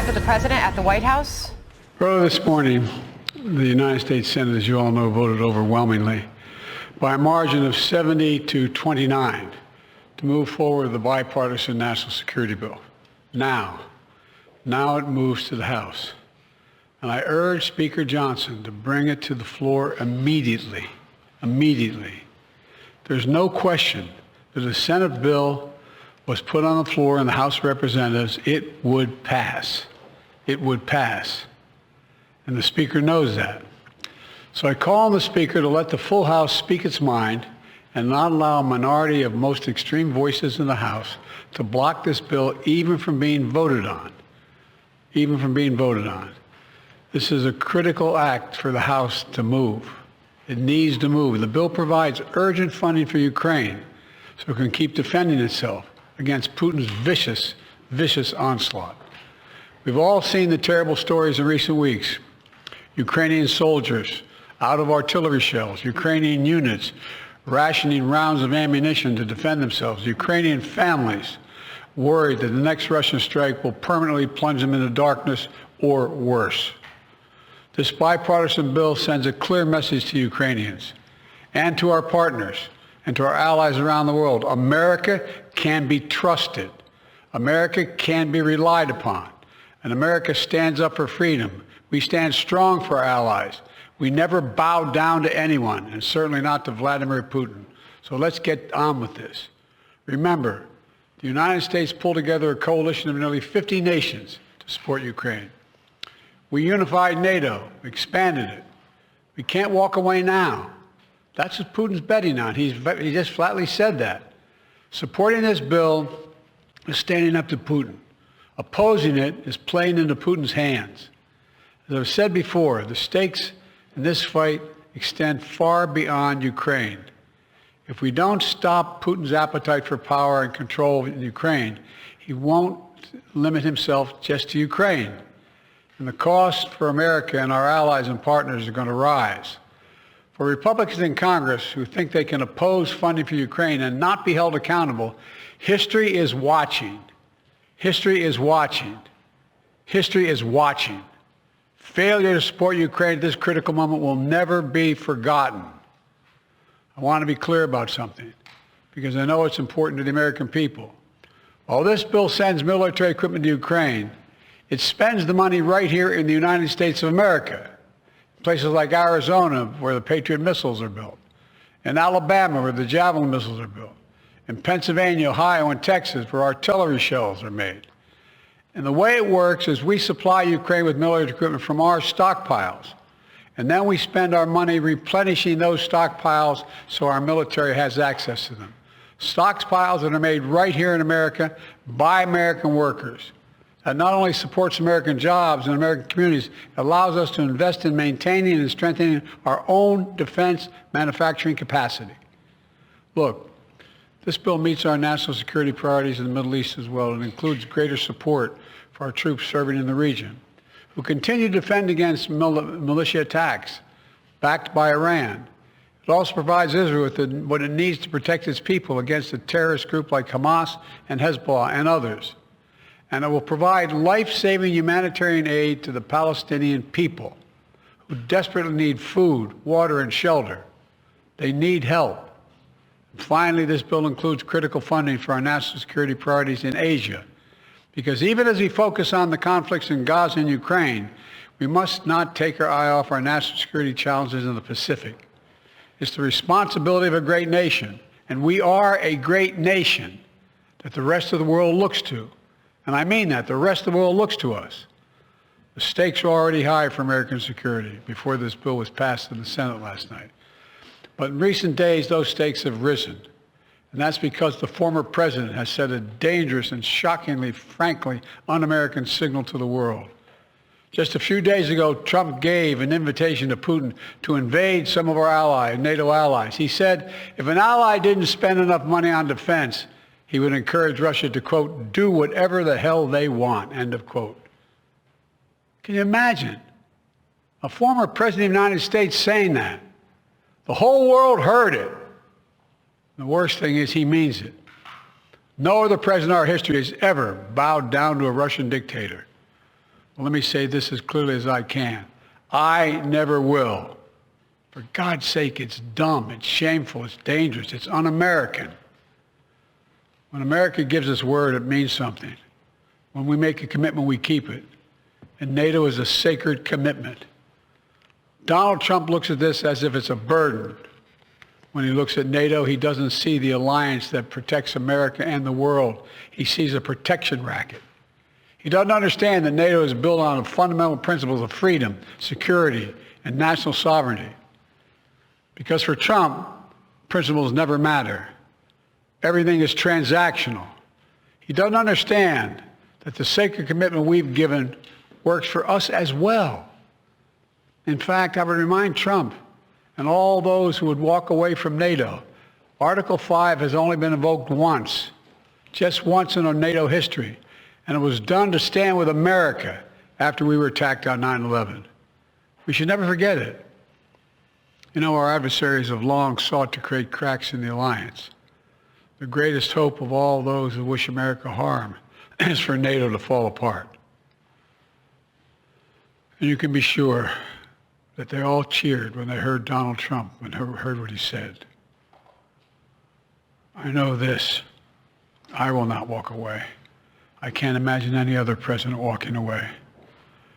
met with the president at the White House? Earlier this morning, the United States Senate, as you all know, voted overwhelmingly by a margin of 70 to 29 to move forward with the bipartisan national security bill. Now it moves to the House. And I urge Speaker Johnson to bring it to the floor immediately. There's no question that if the Senate bill was put on the floor in the House of Representatives, it would pass. It would pass. And the Speaker knows that. So I call on the Speaker to let the full House speak its mind and not allow a minority of most extreme voices in the House to block this bill even from being voted on. This is a critical act for the House to move. It needs to move. The bill provides urgent funding for Ukraine so it can keep defending itself against Putin's vicious onslaught. We've all seen the terrible stories in recent weeks. Ukrainian soldiers out of artillery shells, Ukrainian units rationing rounds of ammunition to defend themselves, Ukrainian families worried that the next Russian strike will permanently plunge them into darkness or worse. This bipartisan bill sends a clear message to Ukrainians and to our partners and to our allies around the world. America can be trusted. America can be relied upon. And America stands up for freedom. We stand strong for our allies. We never bow down to anyone, and certainly not to Vladimir Putin. So let's get on with this. Remember, the United States pulled together a coalition of nearly 50 nations to support Ukraine. We unified NATO, expanded it. We can't walk away now. That's what Putin's betting on. He just flatly said that. Supporting this bill is standing up to Putin. Opposing it is playing into Putin's hands. As I've said before, the stakes in this fight extend far beyond Ukraine. If we don't stop Putin's appetite for power and control in Ukraine, he won't limit himself just to Ukraine. And the cost for America and our allies and partners are going to rise. For Republicans in Congress who think they can oppose funding for Ukraine and not be held accountable, history is watching. History is watching. Failure to support Ukraine at this critical moment will never be forgotten. I want to be clear about something, because I know it's important to the American people. While this bill sends military equipment to Ukraine, it spends the money right here in the United States of America, places like Arizona, where the Patriot missiles are built, in Alabama, where the Javelin missiles are built, in Pennsylvania, Ohio, and Texas, where artillery shells are made. And the way it works is we supply Ukraine with military equipment from our stockpiles, and then we spend our money replenishing those stockpiles so our military has access to them. Stockpiles that are made right here in America by American workers. That not only supports American jobs and American communities, it allows us to invest in maintaining and strengthening our own defense manufacturing capacity. Look, this bill meets our national security priorities in the Middle East as well. It includes greater support for our troops serving in the region, who continue to defend against militia attacks backed by Iran. It also provides Israel with what it needs to protect its people against a terrorist group like Hamas and Hezbollah and others. And it will provide life-saving humanitarian aid to the Palestinian people who desperately need food, water, and shelter. They need help. And finally, this bill includes critical funding for our national security priorities in Asia, because even as we focus on the conflicts in Gaza and Ukraine, we must not take our eye off our national security challenges in the Pacific. It's the responsibility of a great nation, and we are a great nation that the rest of the world looks to. And I mean that. The rest of the world looks to us. The stakes are already high for American security before this bill was passed in the Senate last night. But in recent days, those stakes have risen. And that's because the former president has sent a dangerous and shockingly, frankly, un-American signal to the world. Just a few days ago, Trump gave an invitation to Putin to invade some of our allies, NATO allies. He said if an ally didn't spend enough money on defense, he would encourage Russia to, quote, do whatever the hell they want, end of quote. Can you imagine a former president of the United States saying that? The whole world heard it. The worst thing is he means it. No other president in our history has ever bowed down to a Russian dictator. Well, let me say this as clearly as I can. I never will. For God's sake, it's dumb, it's shameful, it's dangerous, it's un-American. When America gives us word, it means something. When we make a commitment, we keep it. And NATO is a sacred commitment. Donald Trump looks at this as if it's a burden. When he looks at NATO, he doesn't see the alliance that protects America and the world. He sees a protection racket. He doesn't understand that NATO is built on the fundamental principles of freedom, security, and national sovereignty. Because for Trump, principles never matter. Everything is transactional. He doesn't understand that the sacred commitment we've given works for us as well. In fact, I would remind Trump and all those who would walk away from NATO, Article 5 has only been invoked once, just once in our NATO history, and it was done to stand with America after we were attacked on 9/11. We should never forget it. You know, our adversaries have long sought to create cracks in the alliance. The greatest hope of all those who wish America harm is for NATO to fall apart. And you can be sure that they all cheered when they heard Donald Trump and heard what he said. I know this. I will not walk away. I can't imagine any other president walking away.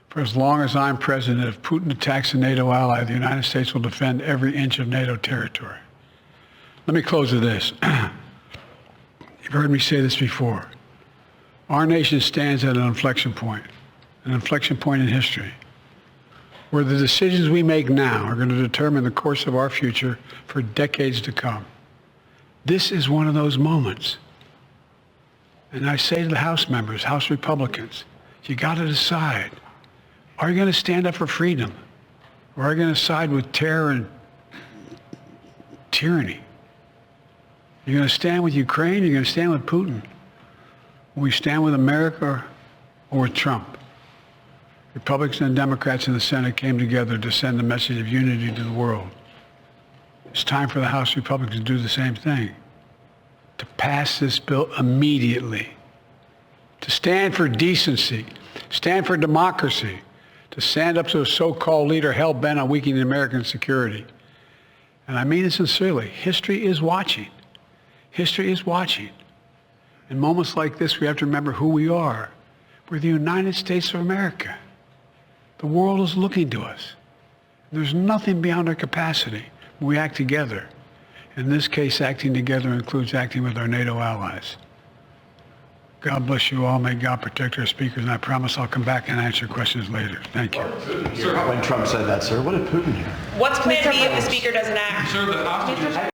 For as long as I'm president, if Putin attacks a NATO ally, the United States will defend every inch of NATO territory. Let me close with this. You've heard me say this before. Our nation stands at an inflection point in history, where the decisions we make now are going to determine the course of our future for decades to come. This is one of those moments. And I say to the House members, House Republicans, you got to decide. Are you going to stand up for freedom? Or are you going to side with terror and tyranny? You're going to stand with Ukraine? You're going to stand with Putin? Will we stand with America or with Trump? Republicans and Democrats in the Senate came together to send a message of unity to the world. It's time for the House Republicans to do the same thing, to pass this bill immediately, to stand for decency, stand for democracy, to stand up to a so-called leader hell-bent on weakening American security. And I mean it sincerely. History is watching. History is watching. In moments like this, we have to remember who we are. We're the United States of America. The world is looking to us. There's nothing beyond our capacity when we act together. In this case, acting together includes acting with our NATO allies. God bless you all. May God protect our speakers, and I promise I'll come back and answer questions later. Thank you. Sir, when Trump said that, sir, what did Putin hear? What's plan B if the speaker doesn't act? Sir, the hostage